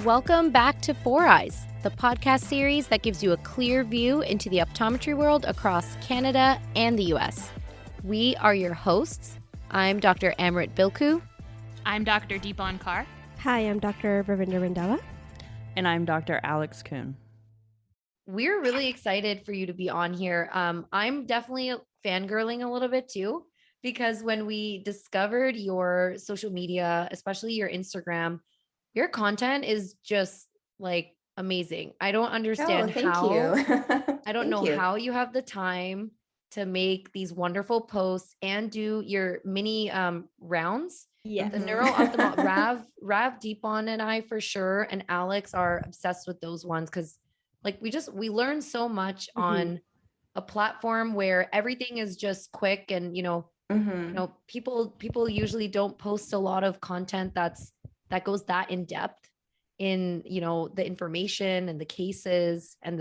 Welcome back to Four Eyes, the podcast series that gives you a clear view into the optometry world across Canada and the US. We are your hosts. I'm Dr. Amrit Bilku. I'm Dr. Deepan Kaur. Hi, I'm Dr. Ravinder Randhawa. And I'm Dr. Alex Kuhn. We're really excited for you to be on here. I'm definitely fangirling a little bit too, because when we discovered your social media, especially your Instagram, your content is just like amazing. I don't understand I don't know how you have the time to make these wonderful posts and do your mini rounds. Yeah. The neuro-ophthalmologist, Rav Deepan and I for sure, and Alex are obsessed with those ones because like we learn so much on a platform where everything is just quick and people usually don't post a lot of content that goes that in depth in the information and the cases and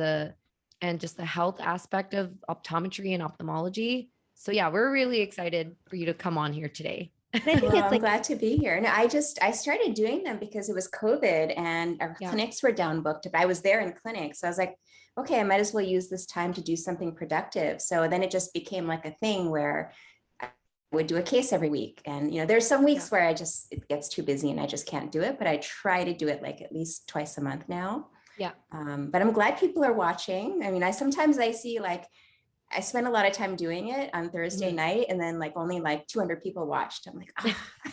just the health aspect of optometry and ophthalmology. So yeah, we're really excited for you to come on here today. I'm glad to be here. No, I started doing them because it was COVID and our clinics were down booked. I was there in clinic. So I was like, okay, I might as well use this time to do something productive. So then it just became like a thing where I would do a case every week. And, there's some weeks where it gets too busy and I just can't do it, but I try to do it like at least twice a month now. Yeah. But I'm glad people are watching. I mean, sometimes I see I spent a lot of time doing it on Thursday night and then only 200 people watched. I'm like,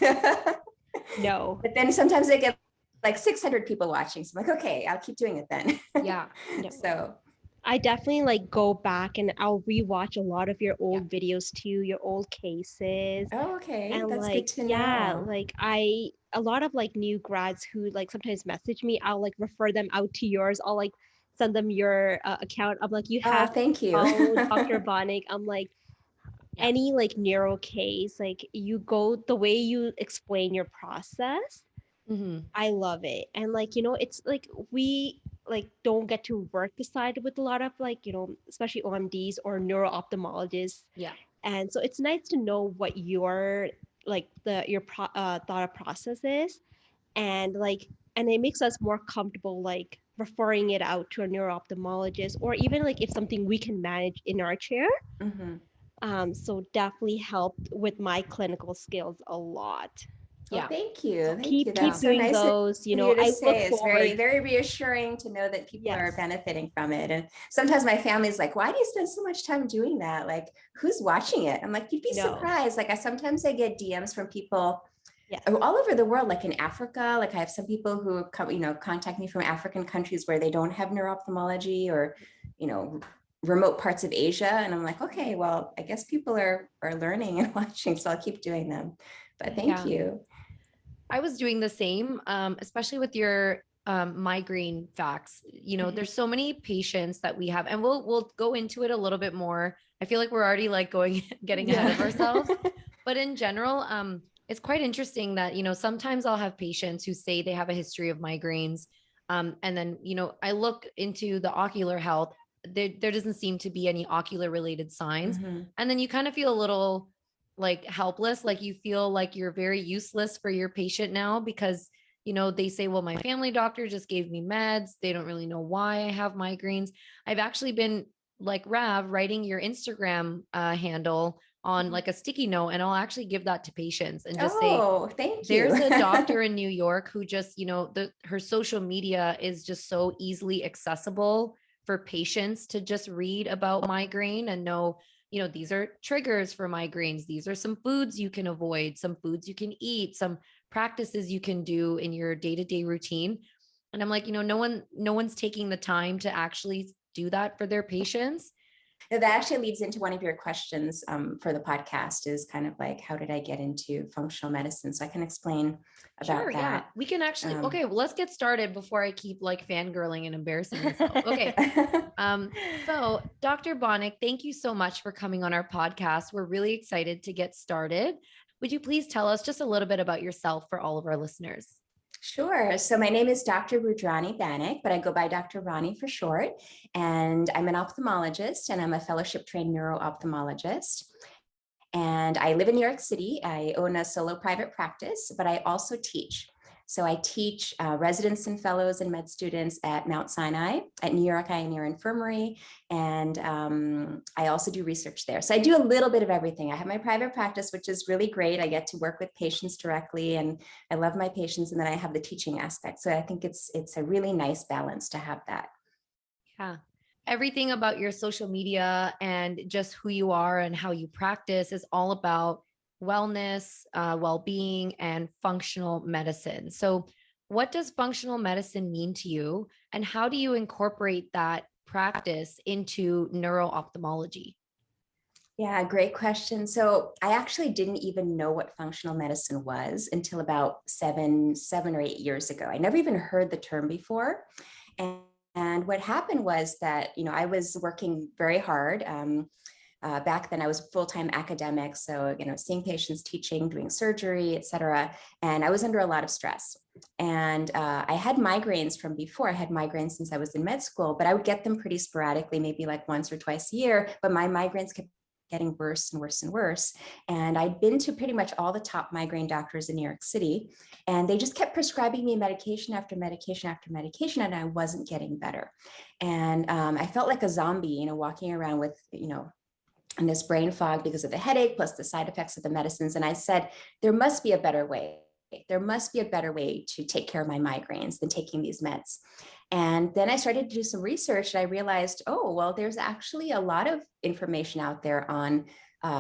oh. No. But then sometimes I get 600 people watching. So I'm like, okay, I'll keep doing it then. Yeah. So I definitely go back and I'll rewatch a lot of your old videos too, your old cases. Oh, okay. And that's good to know. Yeah, a lot of new grads who sometimes message me, I'll refer them out to yours. I'll send them your account. I'm like, you have thank you. follow Dr. Banik. I'm like, any neuro case, you go the way you explain your process. I love it. And it's we don't get to work beside with a lot of especially OMDs or neuro-ophthalmologists. Yeah. And so it's nice to know what your thought process is, and it makes us more comfortable referring it out to a neuro-ophthalmologist, or even if something we can manage in our chair. So definitely helped with my clinical skills a lot. Yeah. Thank you. Keep doing nice those. It's very, very reassuring to know that people are benefiting from it. And sometimes my family's like, why do you spend so much time doing that? Who's watching it? I'm like, you'd be surprised. Sometimes I get DMs from people all over the world, in Africa. I have some people who come, contact me from African countries where they don't have neuro-ophthalmology, or, remote parts of Asia. And I'm like, okay, well, I guess people are learning and watching, so I'll keep doing them. But thank you. I was doing the same, especially with your migraine facts. There's so many patients that we have, and we'll go into it a little bit more. I feel like we're already getting ahead of ourselves, but in general, it's quite interesting that, sometimes I'll have patients who say they have a history of migraines. And then, I look into the ocular health. There doesn't seem to be any ocular related signs. And then you kind of feel a little helpless, you feel like you're very useless for your patient now, because they say, well, my family doctor just gave me meds, they don't really know why I have migraines. I've actually been Rav writing your Instagram handle on a sticky note, and I'll actually give that to patients and just say, thank you. There's a doctor in New York who just her social media is just so easily accessible for patients to just read about migraine and know, these are triggers for migraines. These are some foods you can avoid, some foods you can eat, some practices you can do in your day-to-day routine. And I'm like, no one's taking the time to actually do that for their patients. That actually leads into one of your questions for the podcast, is kind of how did I get into functional medicine? So I can explain about that. Yeah, we can actually, okay, well, let's get started before I keep fangirling and embarrassing myself. Okay. So Dr. Banik, thank you so much for coming on our podcast. We're really excited to get started. Would you please tell us just a little bit about yourself for all of our listeners? Sure. So my name is Dr. Rani Banik, but I go by Dr. Rani for short. And I'm an ophthalmologist, and I'm a fellowship trained neuro-ophthalmologist. And I live in New York City. I own a solo private practice, but I also teach. So I teach residents and fellows and med students at Mount Sinai, at New York Eye and Ear Infirmary. And I also do research there. So I do a little bit of everything. I have my private practice, which is really great. I get to work with patients directly and I love my patients. And then I have the teaching aspect. So I think it's a really nice balance to have that. Yeah. Everything about your social media and just who you are and how you practice is all about wellness, well-being, and functional medicine. So what does functional medicine mean to you? And how do you incorporate that practice into neuro-ophthalmology? Yeah, great question. So I actually didn't even know what functional medicine was until about seven or 8 years ago. I never even heard the term before. And what happened was that, I was working very hard. Back then I was full-time academic. So, seeing patients, teaching, doing surgery, et cetera. And I was under a lot of stress. And I had migraines from before. I had migraines since I was in med school, but I would get them pretty sporadically, maybe like once or twice a year. But my migraines kept getting worse and worse and worse. And I'd been to pretty much all the top migraine doctors in New York City, and they just kept prescribing me medication after medication after medication, and I wasn't getting better. And I felt like a zombie, walking around with, and this brain fog because of the headache, plus the side effects of the medicines. And I said, there must be a better way. There must be a better way to take care of my migraines than taking these meds. And then I started to do some research and I realized, oh, well, there's actually a lot of information out there on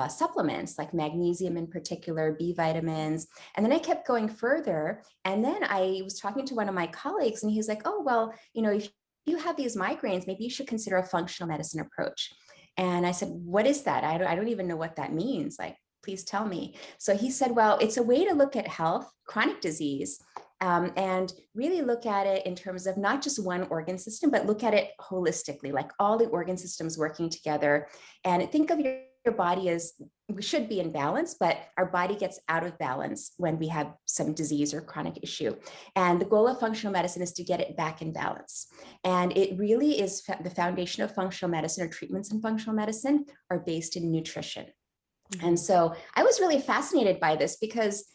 supplements like magnesium in particular, B vitamins. And then I kept going further. And then I was talking to one of my colleagues and he was like, oh, well, if you have these migraines, maybe you should consider a functional medicine approach. And I said, what is that? I don't even know what that means. Like, please tell me. So he said, well, it's a way to look at health, chronic disease, and really look at it in terms of not just one organ system, but look at it holistically, like all the organ systems working together. And think of your body as, we should be in balance, but our body gets out of balance when we have some disease or chronic issue. And the goal of functional medicine is to get it back in balance. And it really is the foundation of functional medicine, or treatments in functional medicine are based in nutrition. And so I was really fascinated by this because,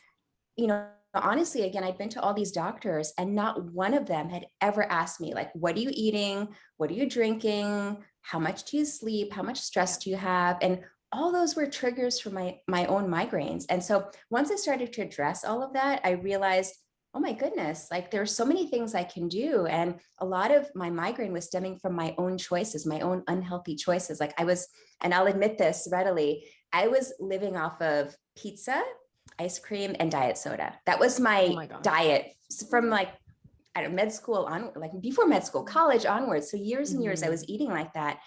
honestly, again, I'd been to all these doctors and not one of them had ever asked me, like, what are you eating? What are you drinking? How much do you sleep? How much stress do you have? And all those were triggers for my own migraines. And so once I started to address all of that, I realized, oh my goodness, like there's so many things I can do. And a lot of my migraine was stemming from my own choices, my own unhealthy choices. Like and I'll admit this readily, I was living off of pizza, ice cream, and diet soda. That was my diet from med school on, like before med school, college onwards. So years and years I was eating like that.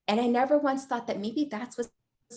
And I never once thought that maybe that's what's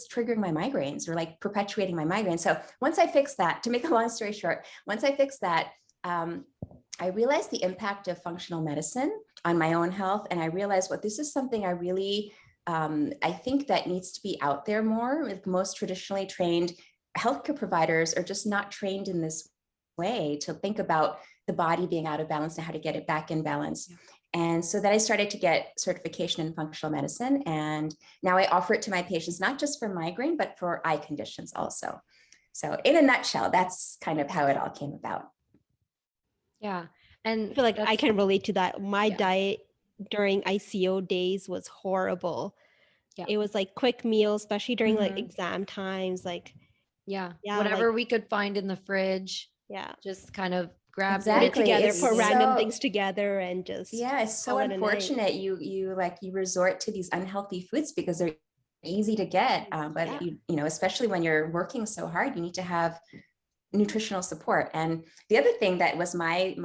triggering my migraines or like perpetuating my migraines. So once I fixed that, to make a long story short, once I fixed that, I realized the impact of functional medicine on my own health. And I realized, this is something I really, I think that needs to be out there more. Like most traditionally trained healthcare providers are just not trained in this way to think about the body being out of balance and how to get it back in balance. Yeah. And so then I started to get certification in functional medicine. And now I offer it to my patients, not just for migraine, but for eye conditions also. So in a nutshell, that's kind of how it all came about. Yeah. And I feel like I can relate to that. My diet during ICO days was horrible. Yeah. It was like quick meals, especially during like exam times, like whatever we could find in the fridge. Yeah. Just kind of grab it together, put random things together and just it's so unfortunate you resort to these unhealthy foods because they're easy to get. But you know, especially when you're working so hard, you need to have nutritional support. And the other thing that was my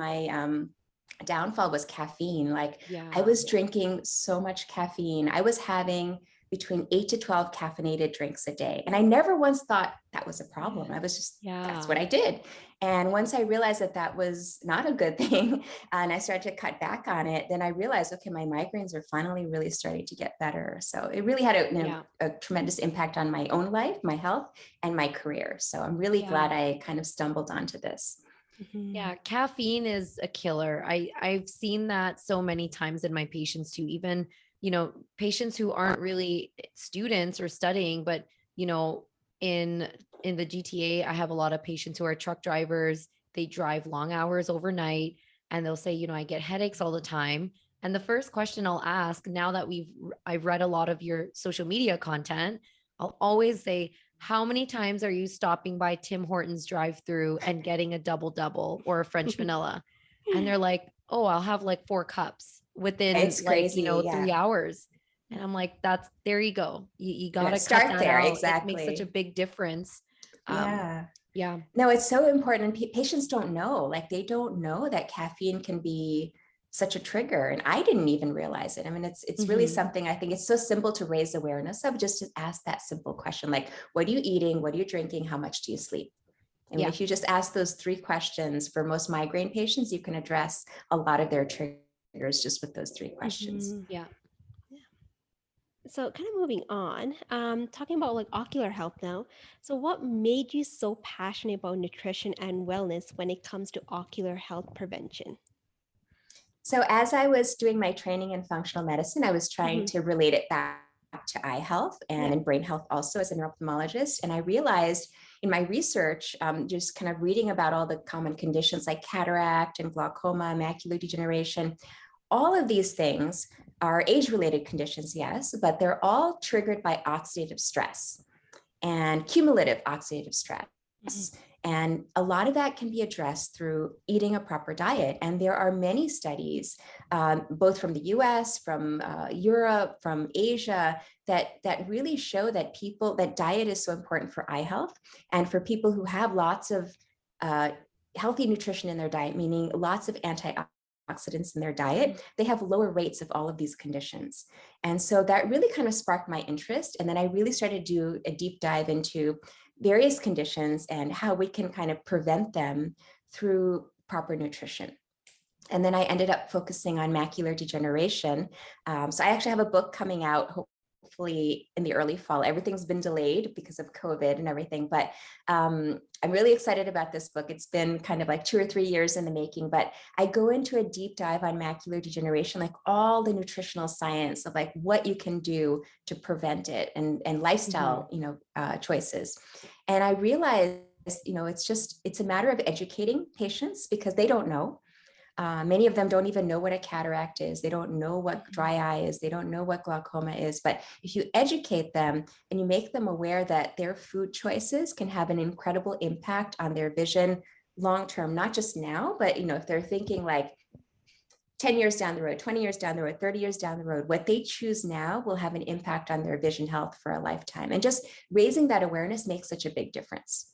downfall was caffeine. I was drinking so much caffeine. I was having between 8 to 12 caffeinated drinks a day. And I never once thought that was a problem. I was just, that's what I did. And once I realized that that was not a good thing, and I started to cut back on it, then I realized, okay, my migraines are finally really starting to get better. So it really had a tremendous impact on my own life, my health, and my career. So I'm really glad I kind of stumbled onto this. Yeah, caffeine is a killer. I've seen that so many times in my patients too, even, you know, patients who aren't really students or studying, but, you know, in the GTA, I have a lot of patients who are truck drivers. they drive long hours overnight and they'll say, I get headaches all the time. And the first question I'll ask, now that I've read a lot of your social media content, I'll always say, how many times are you stopping by Tim Hortons drive-through and getting a double or a French vanilla? And they're like, oh, I'll have like 4 cups within It's crazy, 3 hours. And I'm like, there you go. You got to start cut that there. out. Exactly. It makes such a big difference. Yeah. No, it's so important. And patients don't know, like they don't know that caffeine can be such a trigger. And I didn't even realize it. I mean, it's really something, I think it's so simple to raise awareness of, just to ask that simple question, like, what are you eating? What are you drinking? How much do you sleep? And if you just ask those 3 questions for most migraine patients, you can address a lot of their triggers just with those 3 questions. Yeah. So kind of moving on, talking about like ocular health now. So what made you so passionate about nutrition and wellness when it comes to ocular health prevention? So as I was doing my training in functional medicine, I was trying to relate it back to eye health and brain health also as a neuro-ophthalmologist. And I realized in my research, just kind of reading about all the common conditions like cataract and glaucoma, macular degeneration, all of these things are age-related conditions, yes, but they're all triggered by oxidative stress and cumulative oxidative stress. And a lot of that can be addressed through eating a proper diet. And there are many studies, both from the US, from Europe, from Asia, that really show that that diet is so important for eye health and for people who have lots of healthy nutrition in their diet, meaning lots of antioxidants in their diet, they have lower rates of all of these conditions. And so that really kind of sparked my interest. And then I really started to do a deep dive into various conditions and how we can kind of prevent them through proper nutrition. And then I ended up focusing on macular degeneration. So I actually have a book coming out, hopefully in the early fall. Everything's been delayed because of COVID and everything, but I'm really excited about this book. It's been kind of like 2 or 3 years in the making, but I go into a deep dive on macular degeneration, like all the nutritional science of like what you can do to prevent it and lifestyle, choices. And I realized, it's a matter of educating patients because they don't know. Many of them don't even know what a cataract is. They don't know what dry eye is. They don't know what glaucoma is. But if you educate them and you make them aware that their food choices can have an incredible impact on their vision long-term, not just now, but if they're thinking like 10 years down the road, 20 years down the road, 30 years down the road, what they choose now will have an impact on their vision health for a lifetime. And just raising that awareness makes such a big difference.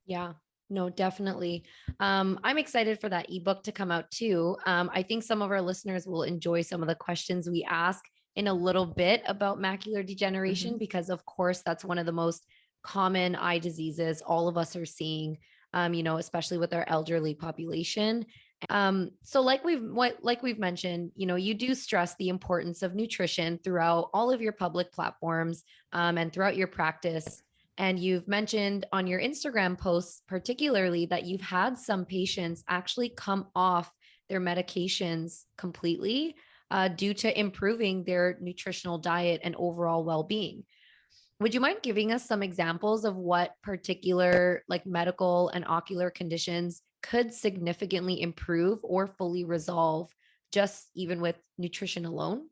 Yeah. No, definitely. I'm excited for that ebook to come out too. I think some of our listeners will enjoy some of the questions we ask in a little bit about macular degeneration, because of course that's one of the most common eye diseases all of us are seeing, especially with our elderly population. So like we've mentioned, you do stress the importance of nutrition throughout all of your public platforms, and throughout your practice. And you've mentioned on your Instagram posts, particularly, that you've had some patients actually come off their medications completely due to improving their nutritional diet and overall well-being. Would you mind giving us some examples of what particular like medical and ocular conditions could significantly improve or fully resolve just even with nutrition alone?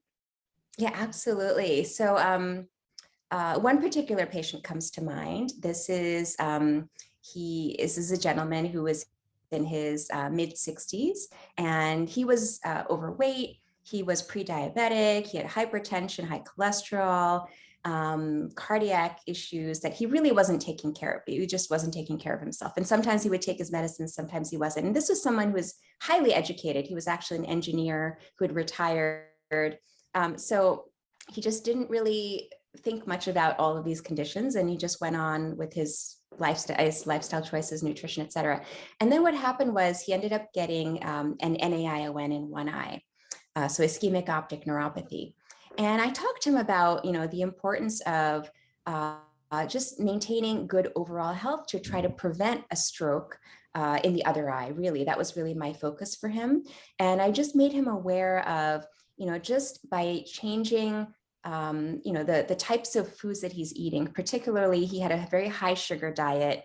Yeah, absolutely. So one particular patient comes to mind. This is a gentleman who was in his mid 60s, and he was overweight. He was pre-diabetic. He had hypertension, high cholesterol, cardiac issues that he really wasn't taking care of. He just wasn't taking care of himself. And sometimes he would take his medicine, sometimes he wasn't. And this was someone who was highly educated. He was actually an engineer who had retired. So he just didn't really think much about all of these conditions, and he just went on with his lifestyle choices, nutrition, et cetera. And then what happened was he ended up getting an NAION in one eye, so ischemic optic neuropathy. And I talked to him about, the importance of just maintaining good overall health to try to prevent a stroke in the other eye. Really, that was really my focus for him. And I just made him aware of, just by changing the types of foods that he's eating. Particularly, he had a very high sugar diet.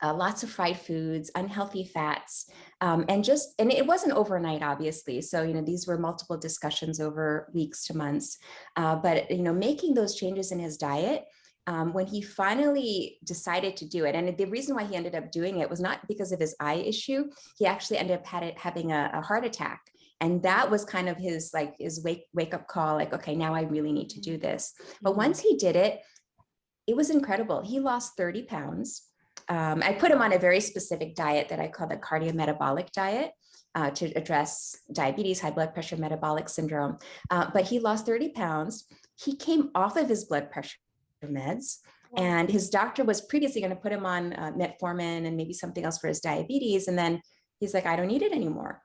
lots of fried foods, unhealthy fats, and it wasn't overnight, obviously. So, these were multiple discussions over weeks to months, but, making those changes in his diet, when he finally decided to do it, and the reason why he ended up doing it was not because of his eye issue. He actually ended up having a heart attack. And that was kind of his wake up call, like, okay, now I really need to do this. But once he did it, it was incredible. He lost 30 pounds. I put him on a very specific diet that I call the cardiometabolic diet to address diabetes, high blood pressure, metabolic syndrome. But he lost 30 pounds. He came off of his blood pressure meds, and his doctor was previously going to put him on metformin and maybe something else for his diabetes. And then he's like, I don't need it anymore.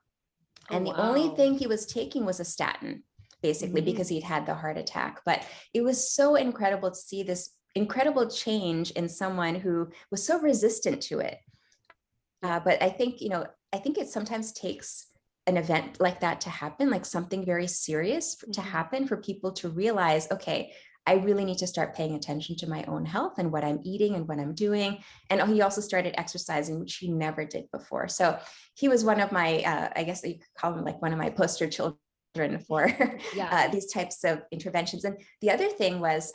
And the only thing he was taking was a statin, basically, because he'd had the heart attack. But it was so incredible to see this incredible change in someone who was so resistant to it. But I think it sometimes takes an event like that to happen, like something very serious to happen, for people to realize, okay, I really need to start paying attention to my own health and what I'm eating and what I'm doing. And he also started exercising, which he never did before. So he was one of my, I guess you could call him like one of my poster children for these types of interventions. And the other thing was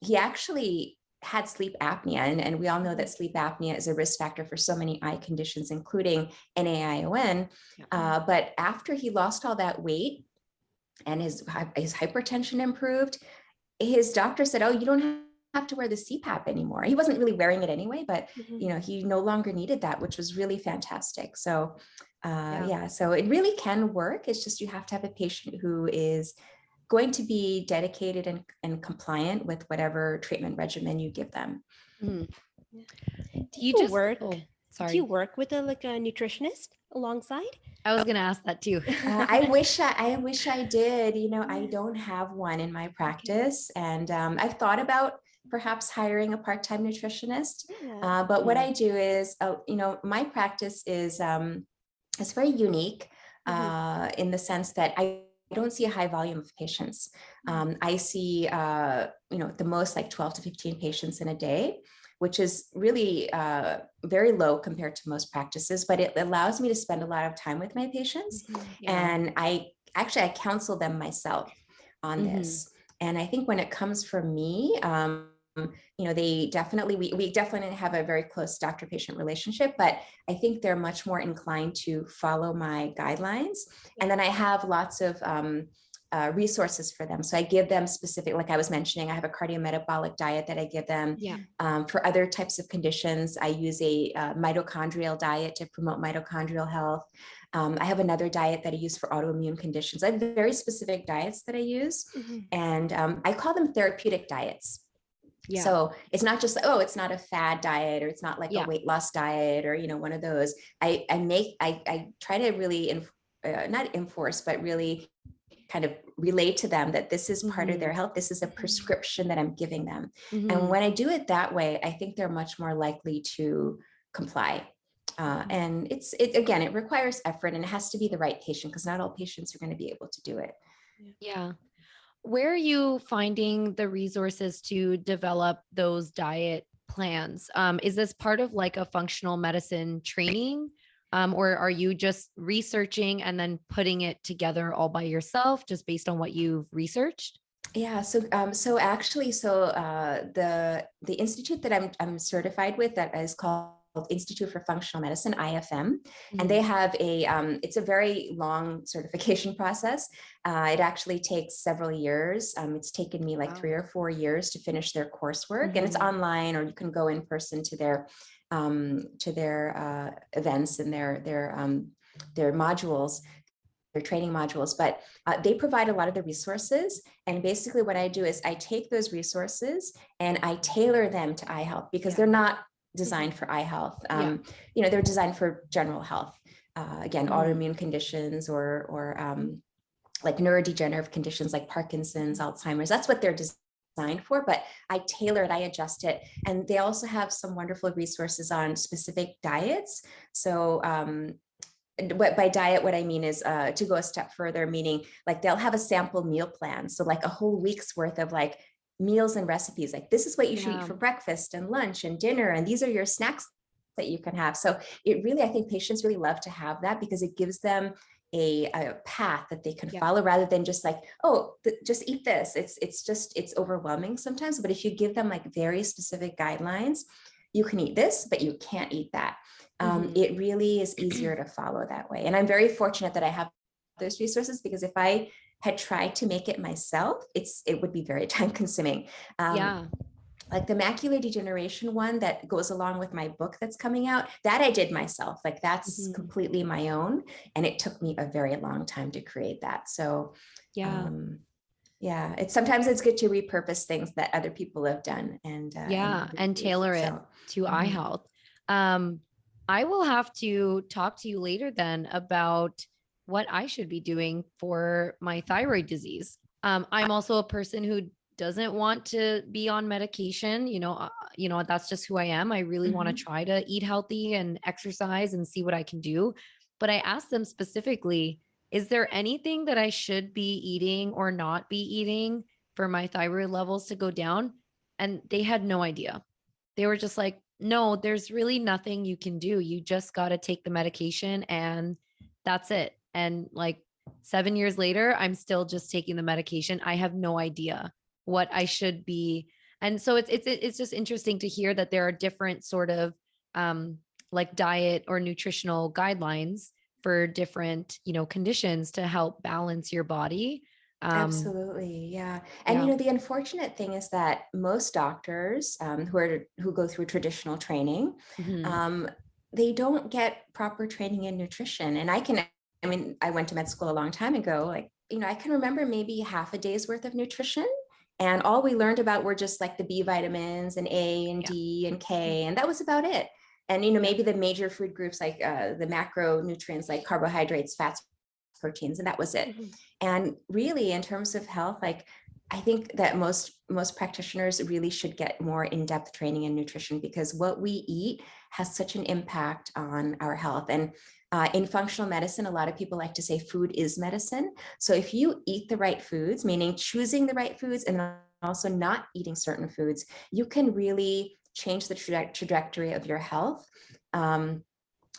he actually had sleep apnea. And we all know that sleep apnea is a risk factor for so many eye conditions, including NAION. But after he lost all that weight and his hypertension improved, his doctor said, oh, you don't have to wear the CPAP anymore. He wasn't really wearing it anyway, but he no longer needed that, which was really fantastic. So so it really can work. It's just, you have to have a patient who is going to be dedicated and compliant with whatever treatment regimen you give them. Do you work with a nutritionist alongside? I was going to ask that too. I wish I did. I don't have one in my practice, and I've thought about perhaps hiring a part-time nutritionist. But what I do is, my practice is very unique in the sense that I don't see a high volume of patients. I see, the most like 12 to 15 patients in a day, which is really very low compared to most practices, but it allows me to spend a lot of time with my patients. And I counsel them myself on this. And I think when it comes from me, we definitely have a very close doctor-patient relationship, but I think they're much more inclined to follow my guidelines. And then I have lots of resources for them. So I give them specific, like I was mentioning, I have a cardiometabolic diet that I give them. For other types of conditions, I use a mitochondrial diet to promote mitochondrial health. I have another diet that I use for autoimmune conditions. I have very specific diets that I use, and I call them therapeutic diets. So it's not just, it's not a fad diet, or it's not like a weight loss diet, or, one of those. I try to really, not enforce, but really kind of relate to them that this is part of their health. This is a prescription that I'm giving them. And when I do it that way, I think they're much more likely to comply. And it requires effort, and it has to be the right patient, because not all patients are going to be able to do it. Where are you finding the resources to develop those diet plans? Is this part of like a functional medicine training? Or are you just researching and then putting it together all by yourself, just based on what you've researched? Yeah. So the institute that I'm certified with, that is called Institute for Functional Medicine, IFM, and they have it's a very long certification process. It actually takes several years. It's taken me like 3 or 4 years to finish their coursework, and it's online, or you can go in person to their events and their modules, their training modules. But they provide a lot of the resources, and basically what I do is I take those resources and I tailor them to eye health, because they're not designed for eye health. They're designed for general health. Again, autoimmune conditions, or like neurodegenerative conditions like Parkinson's, Alzheimer's. That's what they're designed for, but I tailor it, I adjust it. And they also have some wonderful resources on specific diets. So by diet, what I mean is to go a step further, meaning like they'll have a sample meal plan. So like a whole week's worth of like meals and recipes, like this is what you should eat for breakfast and lunch and dinner, and these are your snacks that you can have. So it really, I think patients really love to have that because it gives them a path that they can follow rather than just like, oh, just eat this. It's overwhelming sometimes. But if you give them like very specific guidelines, you can eat this, but you can't eat that. It really is easier to follow that way. And I'm very fortunate that I have those resources because if I had tried to make it myself, it would be very time consuming. Like the macular degeneration one that goes along with my book that's coming out, that I did myself. Like that's completely my own. And it took me a very long time to create that. So sometimes it's good to repurpose things that other people have done and tailor it to eye health. I will have to talk to you later then about what I should be doing for my thyroid disease. I'm also a person who doesn't want to be on medication. That's just who I am. I really want to try to eat healthy and exercise and see what I can do. But I asked them specifically, is there anything that I should be eating or not be eating for my thyroid levels to go down? And they had no idea. They were just like, no, there's really nothing you can do. You just got to take the medication and that's it. And like 7 years later, I'm still just taking the medication. I have no idea what I should be. And so it's just interesting to hear that there are different sort of like diet or nutritional guidelines for different, conditions to help balance your body. Absolutely. Yeah. And, the unfortunate thing is that most doctors who go through traditional training, they don't get proper training in nutrition. And I went to med school a long time ago. Like, I can remember maybe half a day's worth of nutrition. And all we learned about were just like the B vitamins and A and D and K. And that was about it. And, maybe the major food groups like the macronutrients like carbohydrates, fats, proteins, and that was it. And really in terms of health, like I think that most practitioners really should get more in-depth training in nutrition because what we eat has such an impact on our health. And in functional medicine, a lot of people like to say food is medicine. So if you eat the right foods, meaning choosing the right foods and also not eating certain foods, you can really change the trajectory of your health.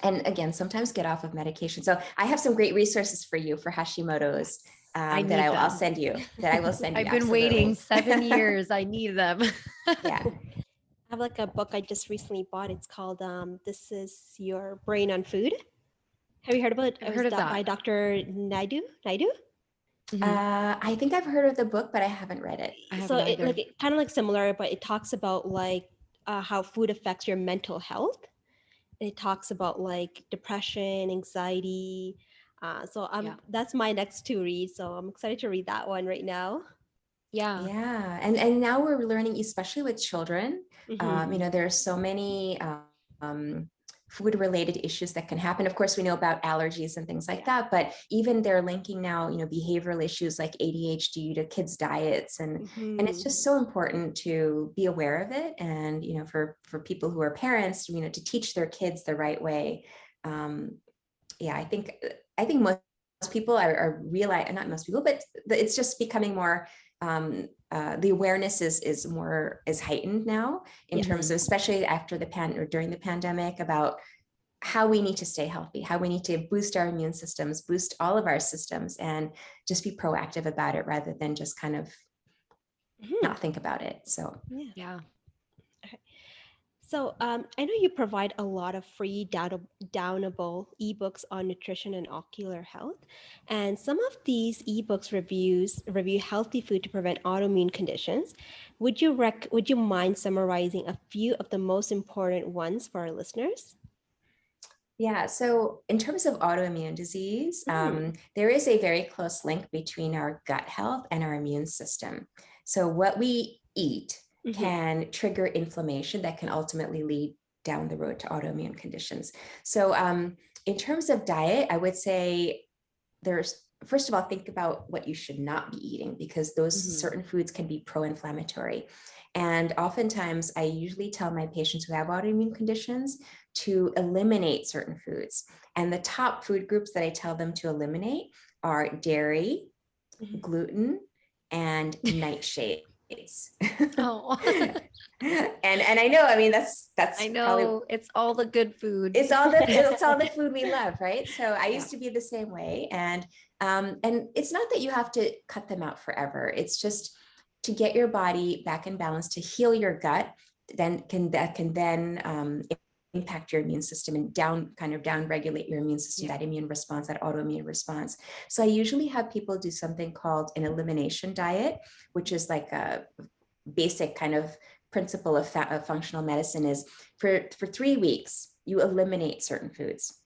And again, sometimes get off of medication. So I have some great resources for you for Hashimoto's that I'll send you. I've been waiting 7 years. I need them. Yeah. I have like a book I just recently bought. It's called This Is Your Brain on Food. Have you heard about it? I've heard of that. By Dr. Naidu? I think I've heard of the book, but I haven't read it. So it kind of like similar, but it talks about like how food affects your mental health. It talks about like depression, anxiety. That's my next to read. So I'm excited to read that one right now. Yeah. And now we're learning, especially with children, there are so many food related issues that can happen. Of course, we know about allergies and things like that, but even they're linking now, behavioral issues like ADHD to kids' diets. And it's just so important to be aware of it. And, for people who are parents, to teach their kids the right way. I think most people are realizing, not most people, but it's just becoming more, the awareness is heightened now in terms of, especially after or during the pandemic, about how we need to stay healthy, how we need to boost our immune systems, boost all of our systems, and just be proactive about it rather than just kind of not think about it. So, yeah. So I know you provide a lot of free downloadable ebooks on nutrition and ocular health. And some of these ebooks review healthy food to prevent autoimmune conditions. Would you mind summarizing a few of the most important ones for our listeners? Yeah, so in terms of autoimmune disease, there is a very close link between our gut health and our immune system. So what we eat can trigger inflammation that can ultimately lead down the road to autoimmune conditions. So in terms of diet, I would say first of all, think about what you should not be eating because those certain foods can be pro-inflammatory. And oftentimes I usually tell my patients who have autoimmune conditions to eliminate certain foods. And the top food groups that I tell them to eliminate are dairy, gluten, and nightshades. dates. Oh, and I know, I mean, that's I probably, know it's all the good food. it's all the food we love, right? So I used to be the same way. And it's not that you have to cut them out forever. It's just to get your body back in balance, to heal your gut, then impact your immune system and down regulate your immune system, that immune response, that autoimmune response. So I usually have people do something called an elimination diet, which is like a basic kind of principle of functional medicine. Is for 3 weeks, you eliminate certain foods.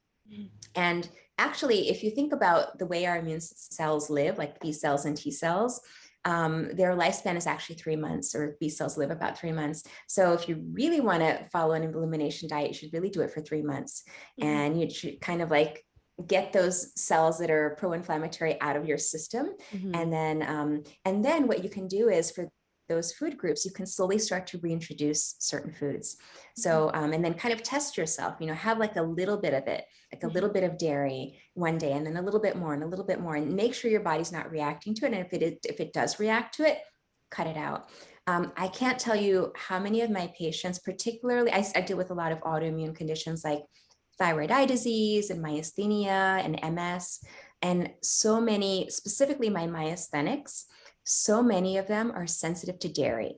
And actually, if you think about the way our immune cells live, like B cells and T cells, their lifespan is actually 3 months, or B cells live about 3 months. So if you really want to follow an elimination diet, you should really do it for 3 months. And you should kind of like get those cells that are pro-inflammatory out of your system. And then what you can do is, for those food groups, you can slowly start to reintroduce certain foods. So, and then kind of test yourself, have like a little bit of it, like a little bit of dairy one day, and then a little bit more and a little bit more, and make sure your body's not reacting to it. And if it does react to it, cut it out. I can't tell you how many of my patients, particularly, I deal with a lot of autoimmune conditions like thyroid eye disease and myasthenia and MS, and so many, specifically my myasthenics, so many of them are sensitive to dairy.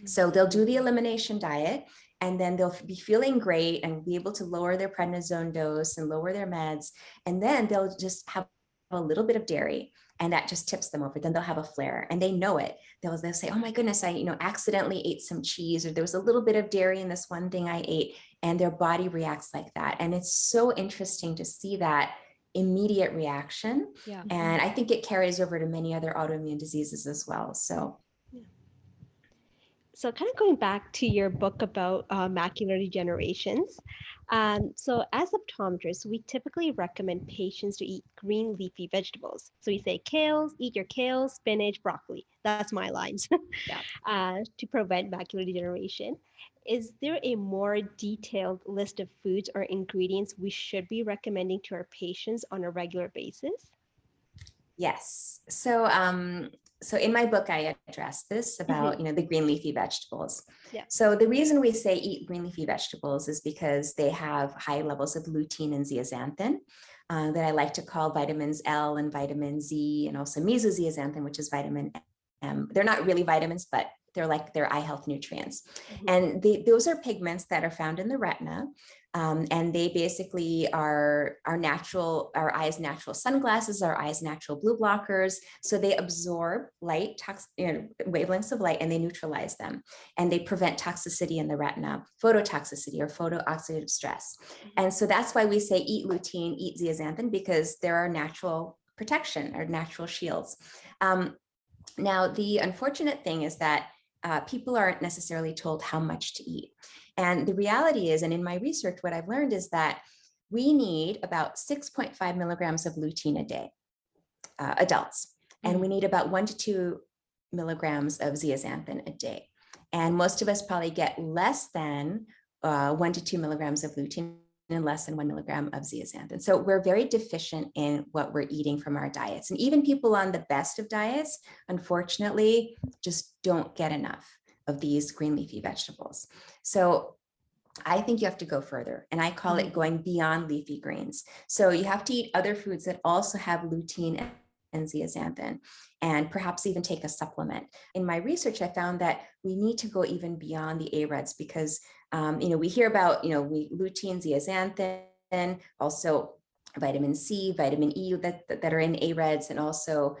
So they'll do the elimination diet, and then they'll be feeling great and be able to lower their prednisone dose and lower their meds. And then they'll just have a little bit of dairy, and that just tips them over. Then they'll have a flare, and they know it. They'll say, oh my goodness, I accidentally ate some cheese, or there was a little bit of dairy in this one thing I ate, and their body reacts like that. And it's so interesting to see that immediate reaction. And I think it carries over to many other autoimmune diseases as well. So kind of going back to your book about macular degenerations. So as optometrists, we typically recommend patients to eat green leafy vegetables. So we say kales, eat your kale, spinach, broccoli. That's my lines. To prevent macular degeneration. Is there a more detailed list of foods or ingredients we should be recommending to our patients on a regular basis? Yes. So in my book, I address this about, the green leafy vegetables. So the reason we say eat green leafy vegetables is because they have high levels of lutein and zeaxanthin, that I like to call vitamins L and vitamin Z, and also mesozeaxanthin, which is vitamin M. They're not really vitamins, but they're eye health nutrients. And those are pigments that are found in the retina. And they basically are our eyes' natural sunglasses, our eyes' natural blue blockers. So they absorb light, wavelengths of light, and they neutralize them. And they prevent toxicity in the retina, phototoxicity or photooxidative stress. And so that's why we say eat lutein, eat zeaxanthin, because they're our natural protection, our natural shields. Now, the unfortunate thing is that people aren't necessarily told how much to eat. And the reality is, and in my research, what I've learned is that we need about 6.5 milligrams of lutein a day, adults, and we need about 1 to 2 milligrams of zeaxanthin a day. And most of us probably get less than 1 to 2 milligrams of lutein and less than 1 milligram of zeaxanthin. So we're very deficient in what we're eating from our diets. And even people on the best of diets, unfortunately, just don't get enough of these green leafy vegetables. So I think you have to go further, and I call it going beyond leafy greens. So you have to eat other foods that also have lutein and zeaxanthin, and perhaps even take a supplement. In my research, I found that we need to go even beyond the AREDs, because we hear about lutein, zeaxanthin, also vitamin C, vitamin E that are in AREDs, and also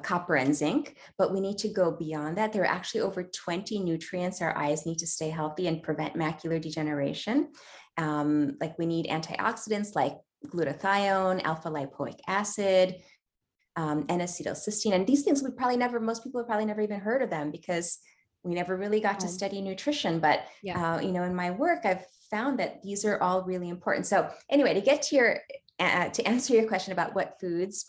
copper and zinc, but we need to go beyond that. There are actually over 20 nutrients our eyes need to stay healthy and prevent macular degeneration. Like we need antioxidants like glutathione, alpha lipoic acid, N-acetylcysteine, and these things most people have probably never even heard of them, because we never really got to study nutrition. But in my work, I've found that these are all really important. So anyway, to get to to answer your question about what foods,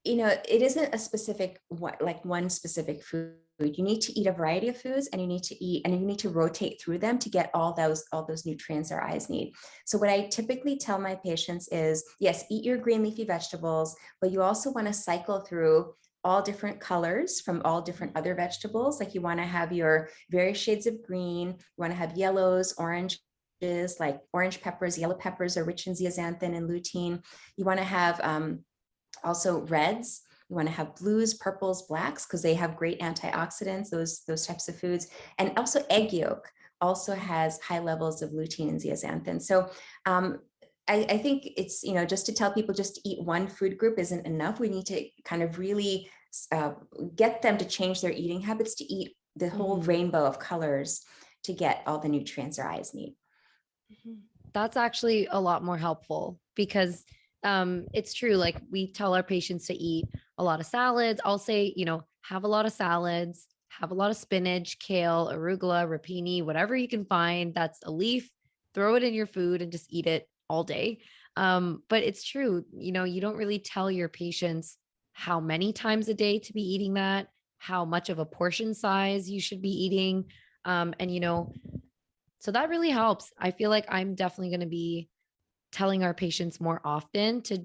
it isn't a specific one specific food. You need to eat a variety of foods, and you need to rotate through them to get all those nutrients our eyes need. So what I typically tell my patients is, yes, eat your green leafy vegetables, but you also want to cycle through all different colors from all different other vegetables. Like you want to have your various shades of green, you want to have yellows, oranges, like orange peppers, yellow peppers are rich in zeaxanthin and lutein. You want to have also reds. You want to have blues, purples, blacks, because they have great antioxidants, those types of foods. And also egg yolk also has high levels of lutein and zeaxanthin. So I think it's, just to tell people just to eat one food group isn't enough. We need to kind of really get them to change their eating habits to eat the whole rainbow of colors to get all the nutrients their eyes need. That's actually a lot more helpful because it's true. Like we tell our patients to eat a lot of salads. I'll say, have a lot of salads, have a lot of spinach, kale, arugula, rapini, whatever you can find that's a leaf, throw it in your food and just eat it all day. But it's true. You don't really tell your patients how many times a day to be eating that, how much of a portion size you should be eating. So that really helps. I feel like I'm definitely going to be telling our patients more often to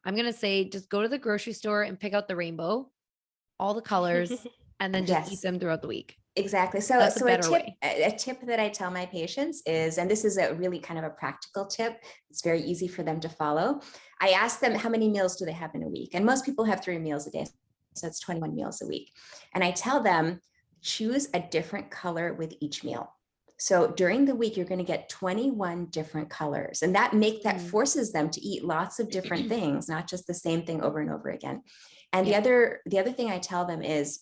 I'm going to say, just go to the grocery store and pick out the rainbow, all the colors, and then just eat them throughout the week. Exactly. So, that's a better way. A tip that I tell my patients is, and this is a really kind of a practical tip, it's very easy for them to follow. I ask them how many meals do they have in a week? And most people have 3 meals a day. So it's 21 meals a week. And I tell them, choose a different color with each meal. So during the week, you're going to get 21 different colors, and that forces them to eat lots of different things, not just the same thing over and over again. And the other thing I tell them is,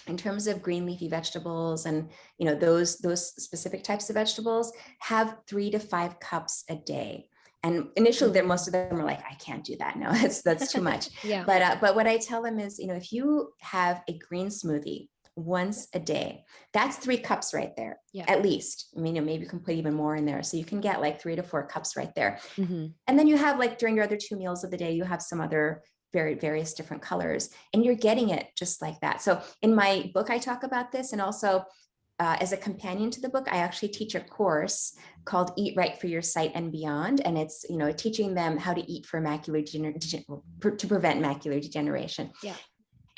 in terms of green leafy vegetables and those specific types of vegetables, have 3 to 5 cups a day. And initially, most of them are like, I can't do that. No, that's too much. But what I tell them is, if you have a green smoothie once a day, that's 3 cups right there, at least. I mean, maybe you can put even more in there. So you can get like 3 to 4 cups right there. And then you have, like, during your other 2 meals of the day, you have some other various different colors, and you're getting it just like that. So in my book, I talk about this. And also as a companion to the book, I actually teach a course called Eat Right for Your Sight and Beyond. And it's, teaching them how to eat for to prevent macular degeneration.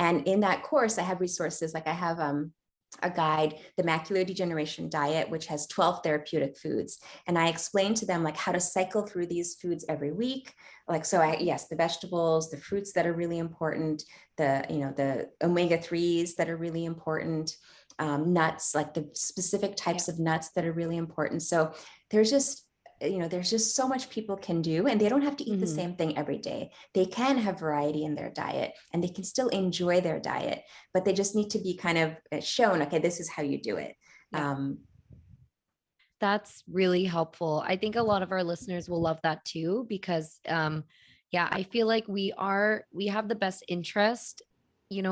And in that course, I have resources, like I have a guide, the Macular Degeneration Diet, which has 12 therapeutic foods. And I explain to them, like, how to cycle through these foods every week. Like, so the vegetables, the fruits that are really important, the omega-3s that are really important, nuts, like the specific types of nuts that are really important. So there's just so much people can do, and they don't have to eat the same thing every day. They can have variety in their diet, and they can still enjoy their diet, but they just need to be kind of shown, okay, this is how you do it. That's really helpful. I think a lot of our listeners will love that too, because I feel like we have the best interest,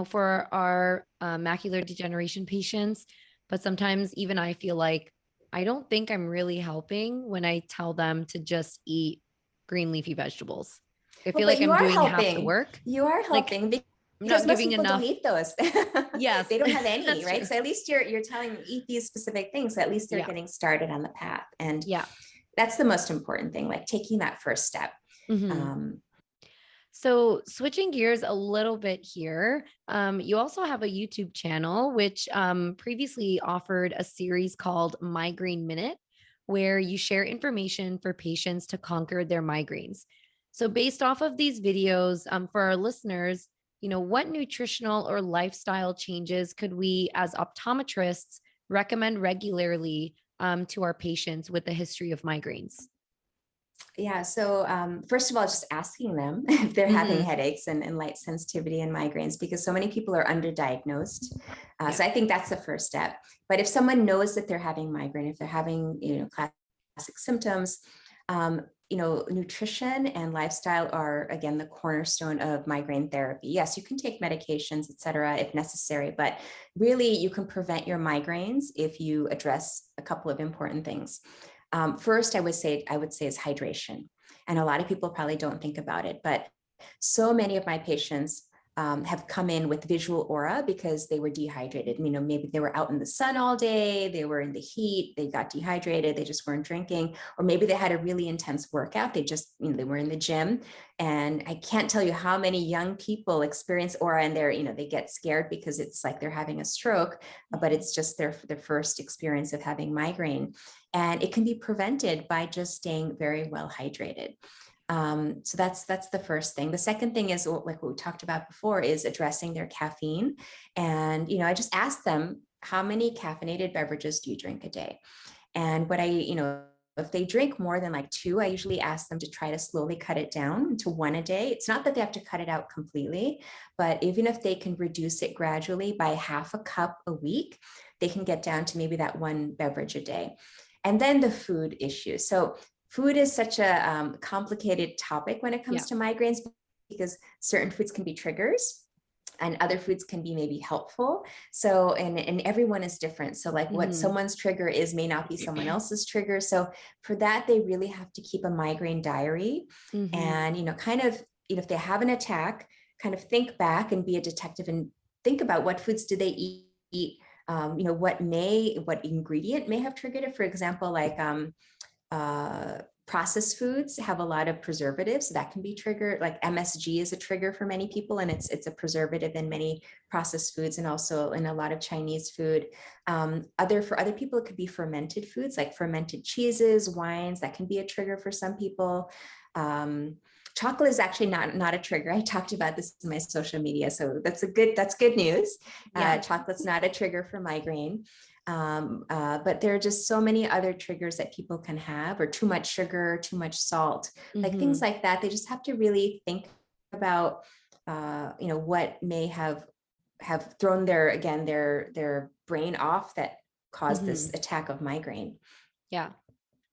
for our macular degeneration patients, but sometimes even I feel like I don't think I'm really helping when I tell them to just eat green leafy vegetables. I feel like I'm doing half the work. You are helping, because most people don't eat those. Yes. They don't have any, right? True. So at least you're telling them eat these specific things. So at least they're getting started on the path. And that's the most important thing, like taking that first step. So switching gears a little bit here, you also have a YouTube channel, which previously offered a series called Migraine Minute, where you share information for patients to conquer their migraines. So based off of these videos, for our listeners, what nutritional or lifestyle changes could we as optometrists recommend regularly to our patients with a history of migraines? Yeah. So first of all, just asking them if they're having headaches and light sensitivity and migraines, because so many people are underdiagnosed. So I think that's the first step. But if someone knows that they're having migraine, if they're having, classic symptoms, nutrition and lifestyle are, again, the cornerstone of migraine therapy. Yes, you can take medications, et cetera, if necessary, but really you can prevent your migraines if you address a couple of important things. First, I would say is hydration. And a lot of people probably don't think about it, but so many of my patients have come in with visual aura because they were dehydrated. You know, maybe they were out in the sun all day, they were in the heat, they got dehydrated, they just weren't drinking, or maybe they had a really intense workout. They just, you know, they were in the gym. And I can't tell you how many young people experience aura and they're, you know, they get scared because it's like they're having a stroke, but it's just their first experience of having migraine. And it can be prevented by just staying very well hydrated. So that's the first thing. The second thing is, like what we talked about before, is addressing their caffeine. And, you know, I just asked them, how many caffeinated beverages do you drink a day? And what I, you know, if they drink more than like 2, I usually ask them to try to slowly cut it down to 1 a day. It's not that they have to cut it out completely, but even if they can reduce it gradually by half a cup a week, they can get down to maybe that 1 beverage a day. And then the food issue. So food is such a complicated topic when it comes to migraines, because certain foods can be triggers and other foods can be maybe helpful. So, and everyone is different. So like what someone's trigger is may not be someone else's trigger. So for that, they really have to keep a migraine diary and, you know, kind of, you know, if they have an attack, kind of think back and be a detective and think about what foods do they eat, you know, what ingredient may have triggered it. For example, like, processed foods have a lot of preservatives, so that can be triggered. Like MSG is a trigger for many people, and it's a preservative in many processed foods and also in a lot of Chinese food. For other people, it could be fermented foods like fermented cheeses, wines. That can be a trigger for some people. Chocolate is actually not a trigger. I talked about this in my social media, so that's good news. Chocolate's not a trigger for migraine. But there are just so many other triggers that people can have, or too much sugar, too much salt, like things like that. They just have to really think about, you know, what may have thrown their brain off that caused this attack of migraine. Yeah.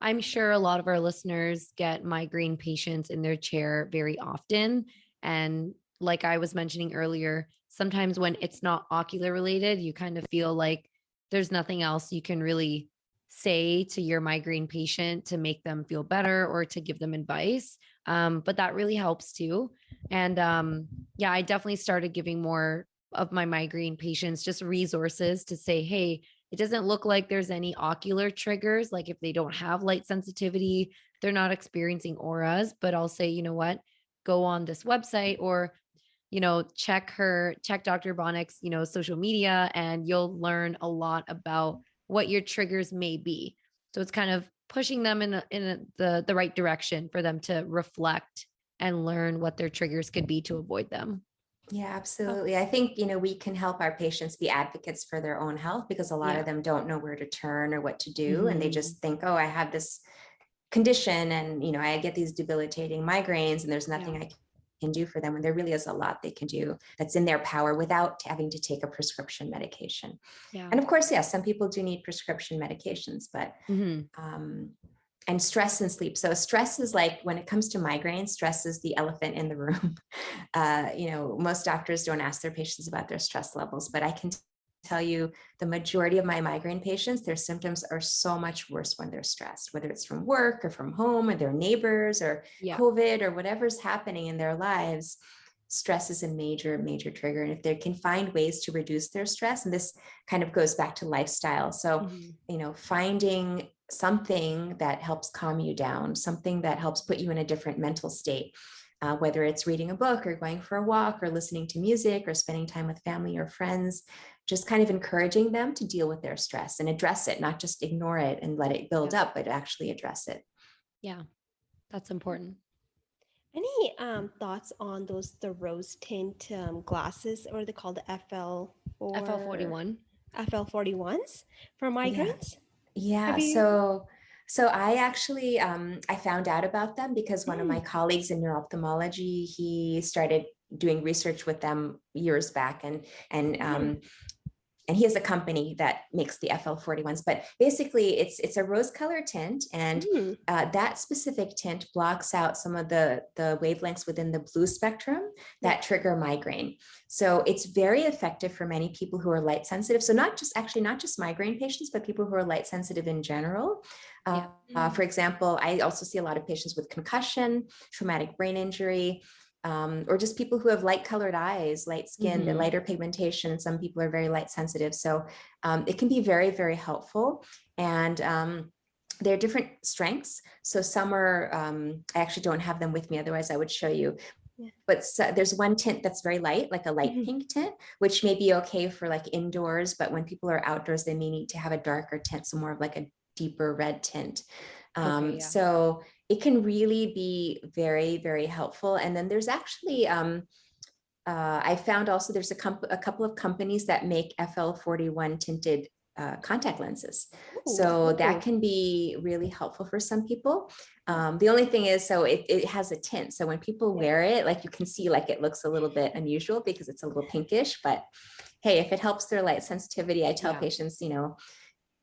I'm sure a lot of our listeners get migraine patients in their chair very often. And like I was mentioning earlier, sometimes when it's not ocular related, you kind of feel like there's nothing else you can really say to your migraine patient to make them feel better or to give them advice. But that really helps too. And I definitely started giving more of my migraine patients just resources to say, hey, it doesn't look like there's any ocular triggers. Like if they don't have light sensitivity, they're not experiencing auras, but I'll say, you know what, go on this website or, you know, check Dr. Banik's, you know, social media, and you'll learn a lot about what your triggers may be. So it's kind of pushing them in the right direction for them to reflect and learn what their triggers could be to avoid them. Yeah, absolutely. I think, you know, we can help our patients be advocates for their own health, because a lot of them don't know where to turn or what to do. And they just think, oh, I have this condition and, you know, I get these debilitating migraines and there's nothing I can do for them, when there really is a lot they can do that's in their power without having to take a prescription medication. And of course, yes, some people do need prescription medications, but and stress and sleep. So stress is like, when it comes to migraines, stress is the elephant in the room. You know, most doctors don't ask their patients about their stress levels, but I can tell you the majority of my migraine patients, their symptoms are so much worse when they're stressed, whether it's from work or from home or their neighbors or COVID or whatever's happening in their lives. Stress is a major, major trigger. And if they can find ways to reduce their stress, and this kind of goes back to lifestyle. So, you know, finding something that helps calm you down, something that helps put you in a different mental state, whether it's reading a book or going for a walk or listening to music or spending time with family or friends, just kind of encouraging them to deal with their stress and address it, not just ignore it and let it build up, but actually address it. Yeah, that's important. Any thoughts on the rose tint glasses, or they call the FL41? FL41s for migraines? Yeah. So I actually, I found out about them because one of my colleagues in neuro-ophthalmology, he started doing research with them years back, and he has a company that makes the FL41s, but basically it's a rose color tint, and that specific tint blocks out some of the wavelengths within the blue spectrum that trigger migraine. So it's very effective for many people who are light sensitive. So not just migraine patients, but people who are light sensitive in general. For example, I also see a lot of patients with concussion, traumatic brain injury. or just people who have light colored eyes, light skin, the lighter pigmentation. Some people are very light sensitive. So it can be very, very helpful. And there are different strengths. So some are, I actually don't have them with me, otherwise I would show you. Yeah. But there's one tint that's very light, like a light pink tint, which may be okay for like indoors, but when people are outdoors, they may need to have a darker tint, so more of like a deeper red tint. So it can really be very, very helpful. And then there's actually, I found also there's a couple of companies that make FL41 tinted contact lenses. So that can be really helpful for some people. The only thing is, so it has a tint. So when people wear it, like you can see, like it looks a little bit unusual because it's a little pinkish, but hey, if it helps their light sensitivity, I tell patients,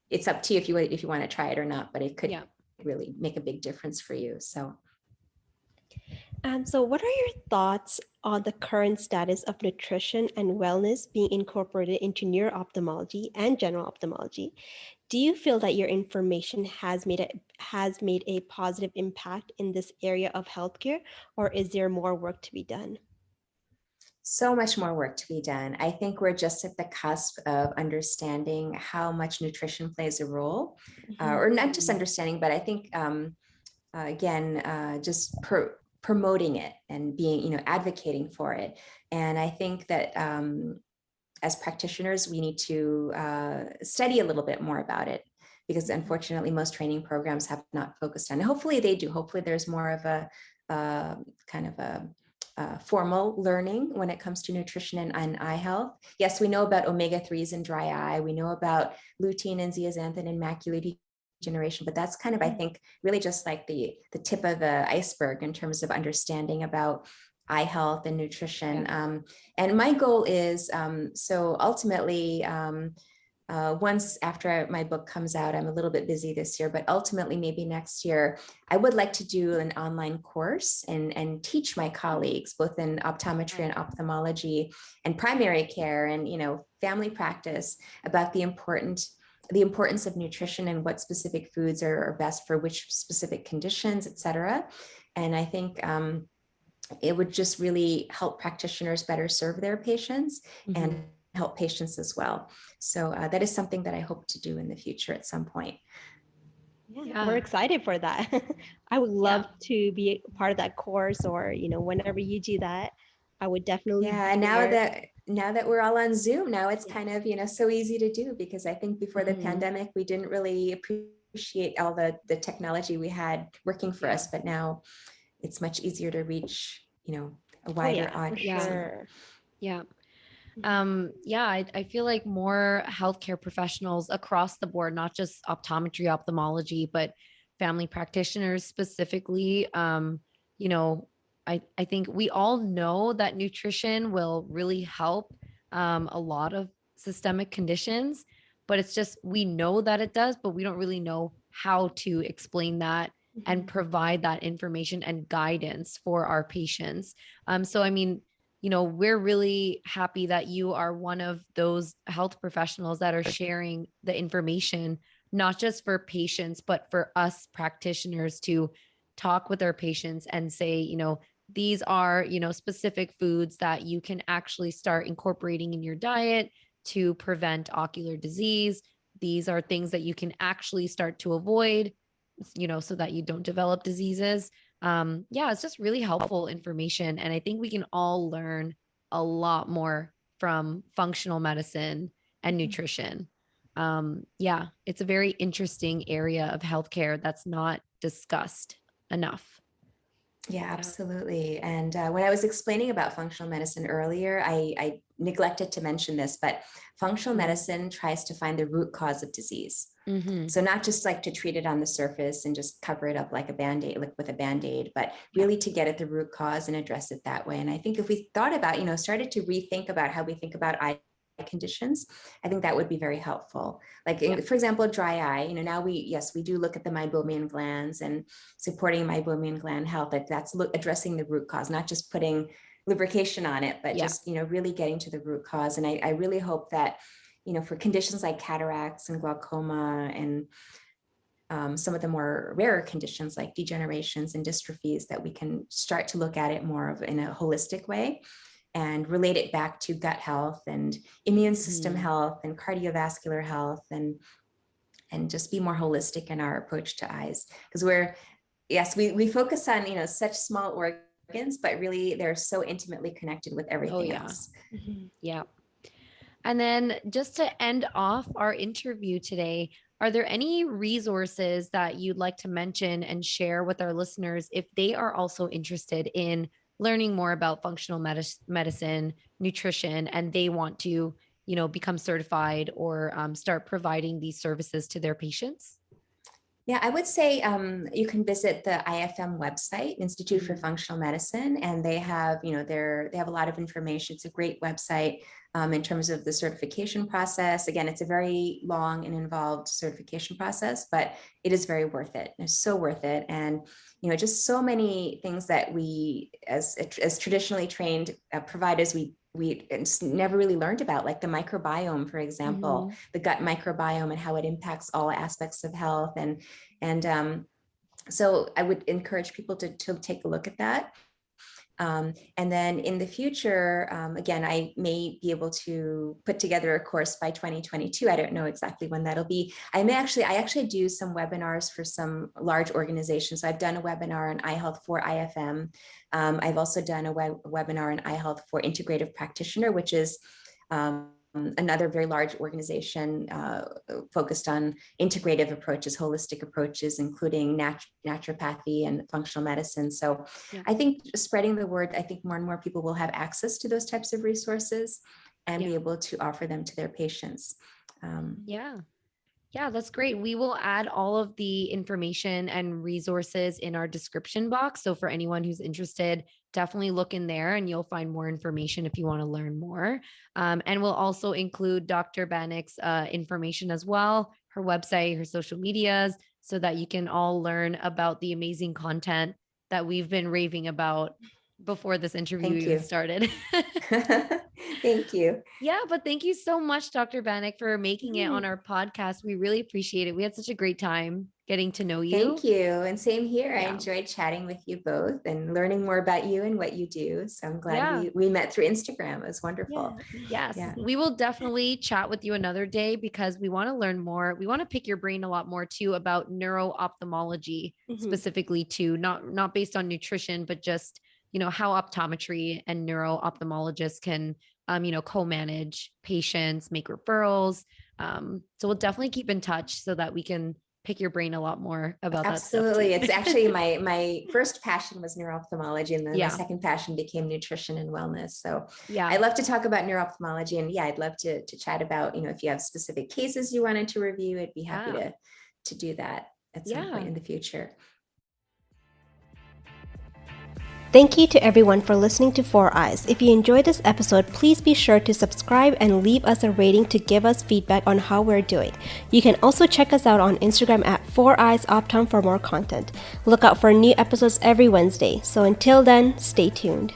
it's up to you if you want to try it or not, but it could really make a big difference for you. So what are your thoughts on the current status of nutrition and wellness being incorporated into neuro-ophthalmology and general ophthalmology? Do you feel that your information has made a positive impact in this area of healthcare, or is there more work to be done? So much more work to be done. I think we're just at the cusp of understanding how much nutrition plays a role, or not just understanding, but I think, again, just promoting it and being, advocating for it. And I think that as practitioners, we need to study a little bit more about it, because unfortunately, most training programs have not focused on it. Hopefully they do. Hopefully there's more of a kind of a formal learning when it comes to nutrition and eye health. Yes, we know about omega-3s in dry eye. We know about lutein and zeaxanthin in macular degeneration, but that's kind of, I think, really just like the tip of the iceberg in terms of understanding about eye health and nutrition. And my goal is, so ultimately, once after my book comes out, I'm a little bit busy this year, but ultimately maybe next year, I would like to do an online course and teach my colleagues, both in optometry and ophthalmology and primary care and, family practice, about the importance of nutrition and what specific foods are best for which specific conditions, et cetera. And I think it would just really help practitioners better serve their patients and help patients as well. So that is something that I hope to do in the future at some point. Yeah. We're excited for that. I would love to be a part of that course, or, whenever you do that, I would definitely. Yeah. And now that we're all on Zoom, now it's kind of, so easy to do, because I think before the pandemic, we didn't really appreciate all the technology we had working for us, but now it's much easier to reach, a wider audience. Sure. Yeah. I feel like more healthcare professionals across the board, not just optometry, ophthalmology, but family practitioners specifically. I think we all know that nutrition will really help a lot of systemic conditions, but it's just, we know that it does, but we don't really know how to explain that and provide that information and guidance for our patients. So, I mean, we're really happy that you are one of those health professionals that are sharing the information, not just for patients, but for us practitioners to talk with our patients and say, these are, specific foods that you can actually start incorporating in your diet to prevent ocular disease. These are things that you can actually start to avoid, so that you don't develop diseases. It's just really helpful information. And I think we can all learn a lot more from functional medicine and nutrition. It's a very interesting area of healthcare that's not discussed enough. Yeah, absolutely. And when I was explaining about functional medicine earlier, I neglected to mention this, but functional medicine tries to find the root cause of disease. So not just like to treat it on the surface and just cover it up like a Band-Aid, like with a Band-Aid, but really to get at the root cause and address it that way. And I think if we thought about, started to rethink about how we think about eye conditions, I think that would be very helpful. Like, for example, dry eye, now we do look at the meibomian glands and supporting meibomian gland health. Like that's addressing the root cause, not just putting lubrication on it, but just, really getting to the root cause. And I really hope that, for conditions like cataracts and glaucoma and some of the more rarer conditions like degenerations and dystrophies, that we can start to look at it more of in a holistic way and relate it back to gut health and immune system health and cardiovascular health, and just be more holistic in our approach to eyes. Because we focus on, such small organs, but really they're so intimately connected with everything else. Yeah. And then just to end off our interview today, are there any resources that you'd like to mention and share with our listeners if they are also interested in learning more about functional medicine, nutrition, and they want to, become certified or start providing these services to their patients? Yeah, I would say you can visit the IFM website, Institute for Functional Medicine, and they have, they have a lot of information. It's a great website in terms of the certification process. Again, it's a very long and involved certification process, but it is very worth it. It's so worth it. And, just so many things that we, as traditionally trained providers, we never really learned about, like the microbiome, for example, the gut microbiome and how it impacts all aspects of health. And so I would encourage people to take a look at that. And then in the future, again, I may be able to put together a course by 2022. I don't know exactly when that'll be. I actually do some webinars for some large organizations. So I've done a webinar on eye health for IFM. I've also done a webinar on eye health for integrative practitioner, which is another very large organization focused on integrative approaches, holistic approaches, including naturopathy and functional medicine. So I think spreading the word, I think more and more people will have access to those types of resources and be able to offer them to their patients. Yeah, that's great. We will add all of the information and resources in our description box. So for anyone who's interested, definitely look in there and you'll find more information if you want to learn more. And we'll also include Dr. Banik's information as well, her website, her social medias, so that you can all learn about the amazing content that we've been raving about before this interview even started. Thank you. Yeah, but thank you so much, Dr. Banik, for making it on our podcast. We really appreciate it. We had such a great time getting to know you. Thank you. And same here. I enjoyed chatting with you both and learning more about you and what you do. So I'm glad we met through Instagram. It was wonderful. Yes. We will definitely chat with you another day because we want to learn more. We want to pick your brain a lot more too about neuro-ophthalmology specifically too, not based on nutrition, but just, how optometry and neuro-ophthalmologists can co-manage patients, make referrals. So we'll definitely keep in touch so that we can pick your brain a lot more about that stuff. Absolutely. It's actually my first passion was neuro-ophthalmology, and then my second passion became nutrition and wellness. So I love to talk about neuro-ophthalmology, and I'd love to chat about, if you have specific cases you wanted to review, I'd be happy to do that at some point in the future. Thank you to everyone for listening to Four Eyes. If you enjoyed this episode, please be sure to subscribe and leave us a rating to give us feedback on how we're doing. You can also check us out on Instagram at 4eyesoptom for more content. Look out for new episodes every Wednesday. So until then, stay tuned.